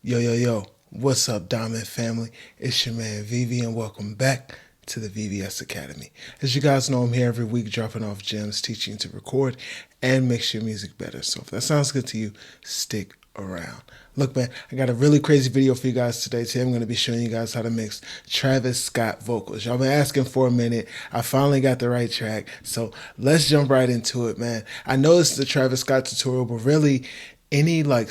Yo, yo, yo, what's up, Diamond family? It's your man Vivi, and welcome back to the VVS Academy. As you guys know, I'm here every week dropping off gems, teaching you to record and mix your music better. So if that sounds good to you, stick around. Look, man, I got a really crazy video for you guys today. Today I'm going to be showing you guys how to mix Travis Scott vocals. Y'all been asking for a minute. I finally got the right track. So let's jump right into it, man. I know it's the Travis Scott tutorial, but really any like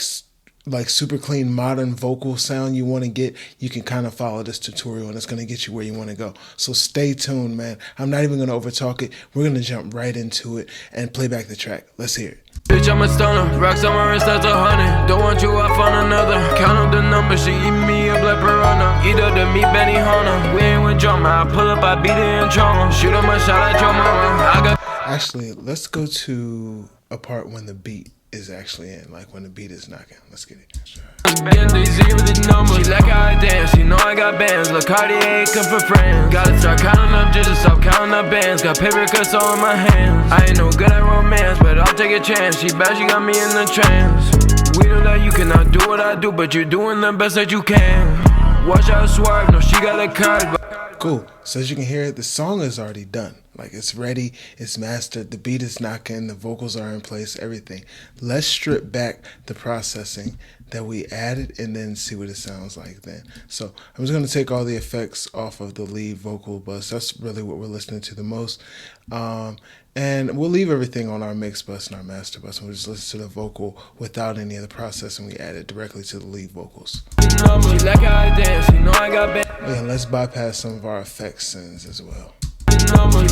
super clean modern vocal sound you want to get, you can kind of follow this tutorial and it's going to get you where you want to go. So stay tuned, man. I'm not even going to overtalk it. We're going to jump right into it and play back the track. Let's hear it. Bitch, I'm a stunner, rocks on my wrist, that's 100. Don't want you, I found another. Count up the numbers, she eat me up like piranha. Eat up the meat, Benny Hunter. We ain't with drama, I pull up, I beat it in trauma. Shoot up my shot at your mama. I got. Actually, let's go to a part when the beat is actually in, like when the beat is knocking. Let's get it. Deesser with the numbers. She like how I dance, she know I got bands. Look, Cartier come for friends. Gotta start counting up just to stop counting up bands. Got paper cuts all in my hands. I ain't no good at romance, but I'll take a chance. She bad, she got me in the trance. We know that you cannot do what I do, but you're doing the best that you can. Watch out, swerve, no, she got a card. Cool. So as you can hear, the song is already done. Like, it's ready, it's mastered, the beat is knocking, the vocals are in place, everything. Let's strip back the processing that we added and then see what it sounds like then. So I'm just going to take all the effects off of the lead vocal bus. That's really what we're listening to the most. And we'll leave everything on our mix bus and our master bus, and we'll just listen to the vocal without any of the processing we added directly to the lead vocals. And let's bypass some of our effects sends as well.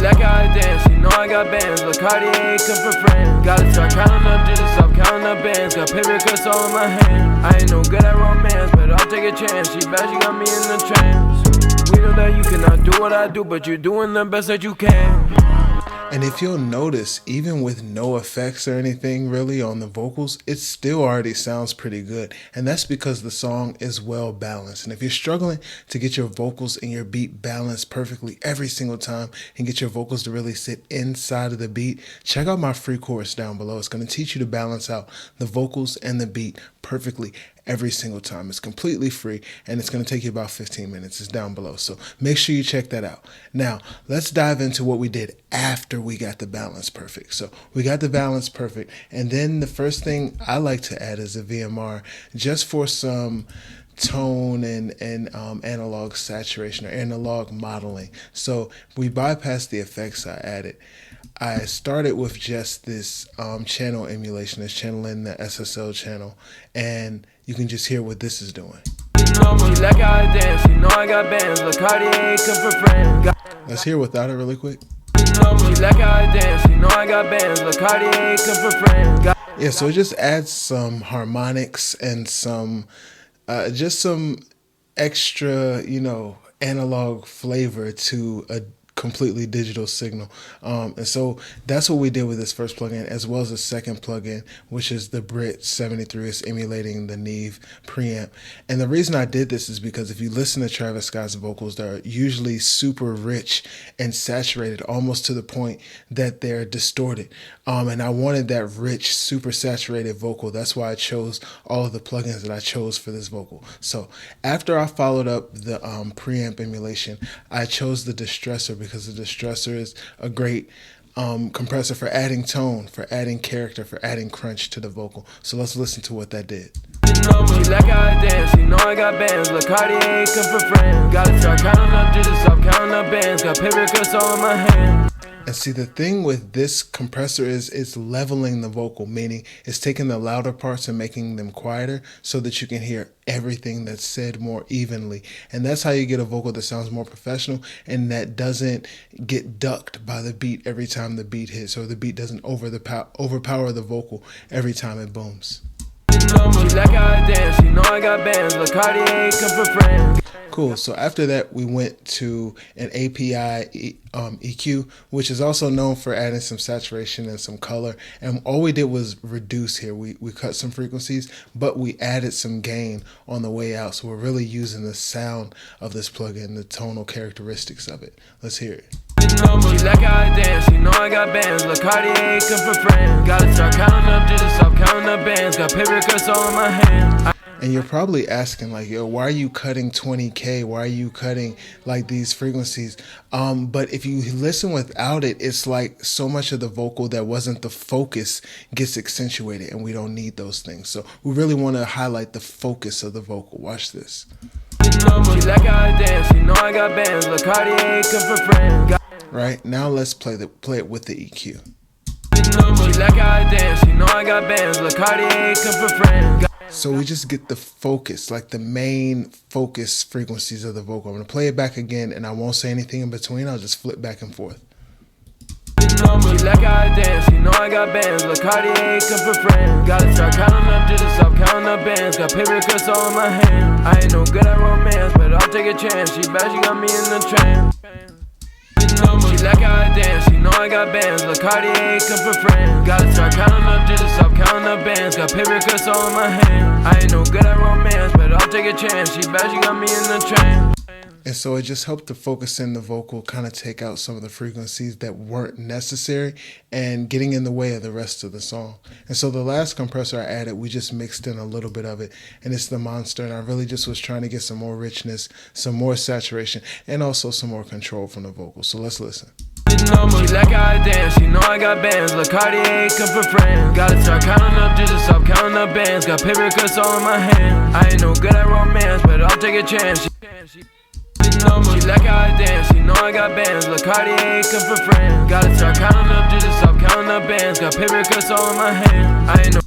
Like how I dance, you know I got bands. Look, Cartier come for friends. Gotta start counting up just to stop counting up bands. Got paper cuts all in my hands. I ain't no good at romance, but I'll take a chance. She bad, she got me in the trance. We know that you cannot do what I do, but you're doing the best that you can. And if you'll notice, even with no effects or anything really on the vocals, it still already sounds pretty good. And that's because the song is well balanced. And if you're struggling to get your vocals and your beat balanced perfectly every single time and get your vocals to really sit inside of the beat, check out my free course down below. It's going to teach you to balance out the vocals and the beat perfectly every single time. It's completely free and it's going to take you about 15 minutes. It's down below. So make sure you check that out. Now, let's dive into what we did after we got the balance perfect. So we got the balance perfect. And then the first thing I like to add is a VMR just for some tone and analog saturation or analog modeling. So we bypassed the effects I added. I started with just this channel emulation, this channel in the SSL channel, and you can just hear what this is doing. Like how I dance, you know I got bands. Look, Cartier come for friends. Let's hear without it really quick. Like how I dance, you know I got bands. Look, Cartier come for friends. Yeah, so it just adds some harmonics and some just some extra, analog flavor to a completely digital signal. And so that's what we did with this first plugin, as well as the second plugin, which is the Brit 73. It's emulating the Neve preamp. And the reason I did this is because if you listen to Travis Scott's vocals, they're usually super rich and saturated, almost to the point that they're distorted. And I wanted that rich, super saturated vocal. That's why I chose all of the plugins that I chose for this vocal. So after I followed up the preamp emulation, I chose the distressor because the distressor is a great compressor for adding tone, for adding character, for adding crunch to the vocal. So let's listen to what that did. Like how I dance, you know I got bands. Look, Cartier come for friends. Gotta start counting up just to stop counting up bands. Got paper cuts all in my hands. And see, the thing with this compressor is it's leveling the vocal, meaning it's taking the louder parts and making them quieter so that you can hear everything that's said more evenly. And that's how you get a vocal that sounds more professional and that doesn't get ducked by the beat every time the beat hits, or the beat doesn't overpower the vocal every time it booms. Like how I dance, you know I got bands. Look, Cartier come for friends. Cool. So after that, we went to an API EQ, which is also known for adding some saturation and some color. And all we did was reduce here. We cut some frequencies, but we added some gain on the way out. So we're really using the sound of this plugin, the tonal characteristics of it. Let's hear it. Like how I dance, you know I got bands. Look, Cartier come for friends. Gotta start counting up just to stop counting up bands. Got paper cuts all in my hands. And you're probably asking like, yo, why are you cutting 20K? Why are you cutting like these frequencies? But if you listen without it, it's like so much of the vocal that wasn't the focus gets accentuated, and we don't need those things. So we really want to highlight the focus of the vocal. Watch this. Right, now let's play it with the EQ. So we just get the focus, like the main focus frequencies of the vocal. I'm going to play it back again, and I won't say anything in between. I'll just flip back and forth. Like I dance, you know I got bands. Look, Cartier come for friends. Gotta start counting up, just stop counting up bands. Got paper cuts all in my hand. I ain't no good at romance, but I'll take a chance. She bad, she got me in the trance. Like I dance, you know I got bands. Look, Cartier come for friends. Gotta start counting up, just stop counting up bands. Got paper cuts all in my hand. I ain't no good at romance, but I'll take a chance. She bad, she got me in the trance. And so it just helped to focus in the vocal, kind of take out some of the frequencies that weren't necessary and getting in the way of the rest of the song. And so the last compressor I added, we just mixed in a little bit of it, and it's the Monster. And I really just was trying to get some more richness, some more saturation, and also some more control from the vocal. So let's listen. Like I dance, you know I got bands. Look, Cartier come for friends. Gotta start counting up, just stop counting up bands. Got paper cuts all in my hand. I ain't no good at romance, but I'll take a chance. Like I dance, you know I got bands. Look, Cartier come for friends. Gotta start counting up, just stop counting up bands. Got paper cuts all in my hand. I ain't no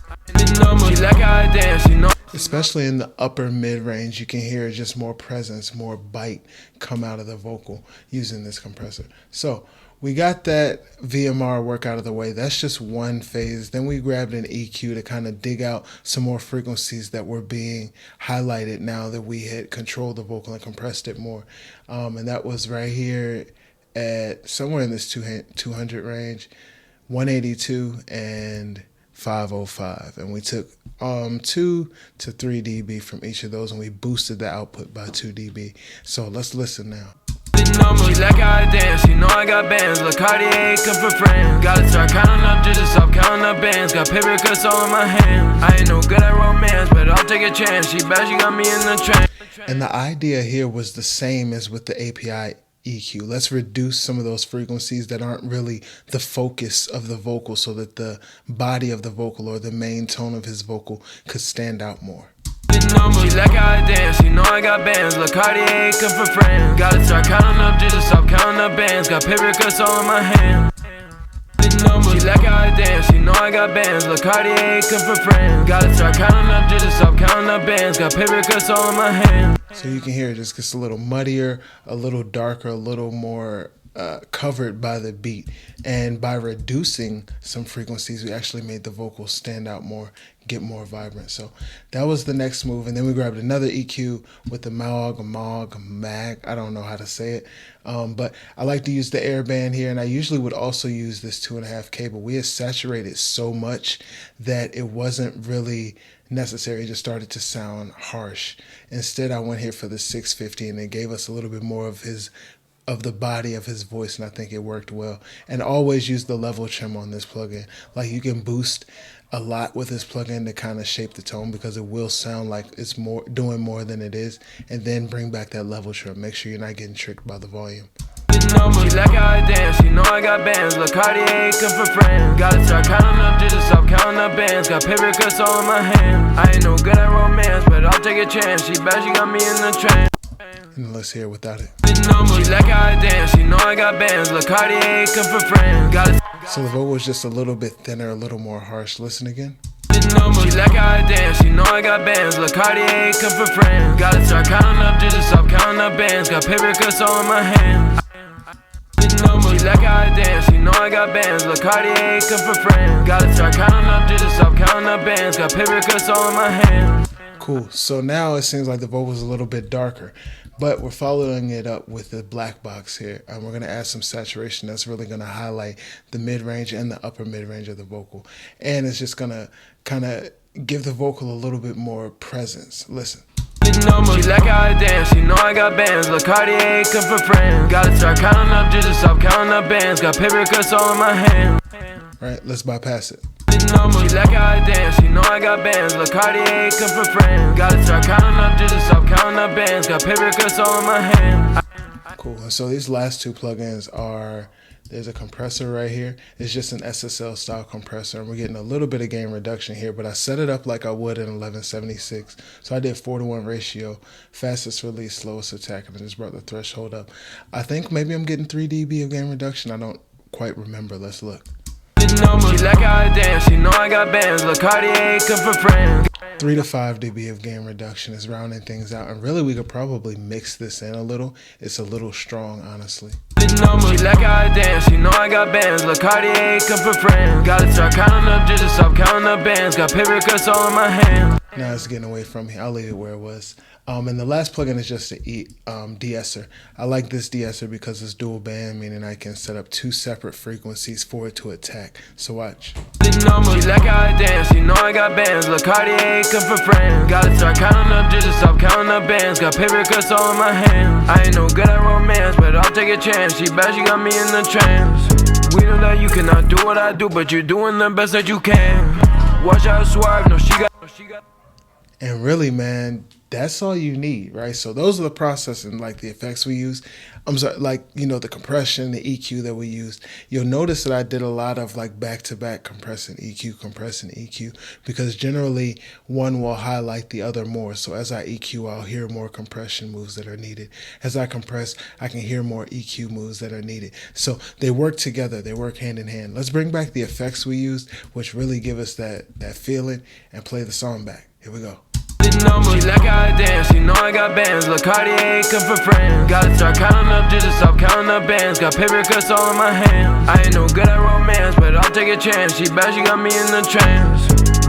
like I dance, you know. Especially in the upper mid-range, you can hear just more presence, more bite come out of the vocal using this compressor. So we got that VMR work out of the way. That's just one phase. Then we grabbed an EQ to kind of dig out some more frequencies that were being highlighted now that we had controlled the vocal and compressed it more. And that was right here at somewhere in this 200 range, 182 and 505. And we took 2 to 3 dB from each of those, and we boosted the output by 2 dB. So let's listen now. Like I dance, you know I got bands. Look, Cartier come for friends. Gotta start counting up, just stop counting up bands. Got paper cuts all in my hand. I ain't no good at romance, but I'll take a chance. She bad, she got me in the trance. And the idea here was the same as with the API EQ. Let's reduce some of those frequencies that aren't really the focus of the vocal, so that the body of the vocal or the main tone of his vocal could stand out more. Like I dance, you know I got bands. Look, Cartier come for friends. Gotta start counting up, just stop counting up bands. Got paper cuts all in my hand. Like I dance, you know I got bands. Look, Cartier come for friends. Gotta start counting up, just stop counting up bands. Got paper cuts all in my hand. So you can hear it just gets a little muddier, a little darker, a little more covered by the beat. And by reducing some frequencies, we actually made the vocals stand out more, get more vibrant. So that was the next move. And then we grabbed another EQ with the Mag, I don't know how to say it, but I like to use the airband here, and I usually would also use this 2.5K, but we had saturated so much that it wasn't really necessary. It just started to sound harsh. Instead, I went here for the 650, and it gave us a little bit more of the body of his voice, and I think it worked well. And always use the level trim on this plugin. Like, you can boost a lot with this plugin to kind of shape the tone, because it will sound like it's doing more than it is, and then bring back that level trim. Make sure you're not getting tricked by the volume. Like I dance, you know I got bands. Look, Cartier come for friends. Gotta start counting up, just stop counting up bands. Got paper cuts all in my hand. I ain't no good at romance, but I'll take a chance. She bad, she got me in the trance. And let's hear it without it. Like I dance, you know I got bands. Look, Cartier come for friends. So the vocal is just a little bit thinner, a little more harsh. Listen again. Like I dance, you know I got bands. Look, Cartier come for friends. Gotta start counting up, just stop counting up bands. Got paper cuts all in my hand. Like I dance, you know I got bands. Look, Cartier come for friends. Gotta start counting up, just stop counting up bands. Got paper cuts all in my hand. Cool. So now it seems like the vocal's a little bit darker, but we're following it up with the black box here. And we're going to add some saturation that's really going to highlight the mid-range and the upper mid-range of the vocal. And it's just going to kind of give the vocal a little bit more presence. Listen. Like I dance, you know I got bands. Look, Cartier come for friends. Gotta start counting up, just stop counting up bands. Got paper cuts all in my hand. Right, let's bypass it. The number, she like how I dance, she know I got bands. Look, Cartier come from France. Gotta start counting up just to stop counting up bands. Got paper cuts all in my hand. Cool. And so these last two plugins are, there's a compressor right here. It's just an SSL style compressor, and we're getting a little bit of gain reduction here, but I set it up like I would in 1176. So I did 4-to-1 ratio, fastest release, slowest attack, and I just brought the threshold up. I think maybe I'm getting 3 dB of gain reduction. I don't quite remember. Let's look. She like how I dance, she know I got bands. Look, Cartier come from France. 3 to 5 dB of gain reduction is rounding things out, and really we could probably mix this in a little. It's a little strong, honestly. She like how I dance, she know I got bands. Look, Cartier come from France. Gotta start counting up just to stop counting up bands. Got paper cuts all in my hand. Now it's getting away from me. I'll leave it where it was. And the last plugin is just the Deesser. I like this Deesser because it's dual band, meaning I can set up 2 separate frequencies for it to attack. So watch. She like how I dance, she know I got bands. Look, Cartier come from France. Gotta start counting up just to stop counting up bands. Got paper cuts all in my hand. I ain't no good at romance, but I'll take a chance. She bad, she got me in the trance. We know that you cannot do what I do, but you're doing the best that you can. Watch out, swerve, no she got. And really, man, that's all you need, right? So those are the processing, like the effects we use. I'm sorry, like, you know, the compression, the EQ that we used. You'll notice that I did a lot of like back-to-back compressing EQ, because generally one will highlight the other more. So as I EQ, I'll hear more compression moves that are needed. As I compress, I can hear more EQ moves that are needed. So they work together, they work hand in hand. Let's bring back the effects we used, which really give us that feeling, and play the song back. Here we go. She like how I dance, she know I got bands. Look, Cartier come from France. Gotta start counting up just to stop counting up bands. Got paper cuts all in my hand. I ain't no good at romance, but I'll take a chance. She bad, she got me in the trance.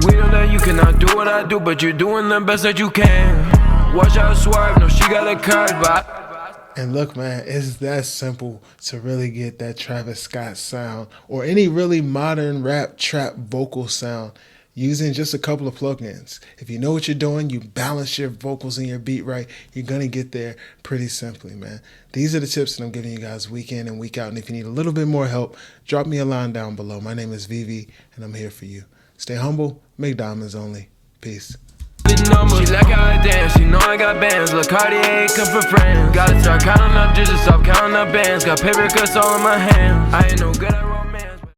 We know that you cannot do what I do, but you're doing the best that you can. Watch out, swerve, no she got a curve, but And look, man, it's that simple to really get that Travis Scott sound, or any really modern rap trap vocal sound, using just a couple of plugins. If you know what you're doing, you balance your vocals and your beat right, you're going to get there pretty simply, man. These are the tips that I'm giving you guys week in and week out. And if you need a little bit more help, drop me a line down below. My name is Vivi, and I'm here for you. Stay humble, make diamonds only. Peace. She like how I dance, she know I got bands. Look, Cartier come from France. Gotta start counting up just to stop counting up bands. Got paper cuts all in my hand. I ain't no good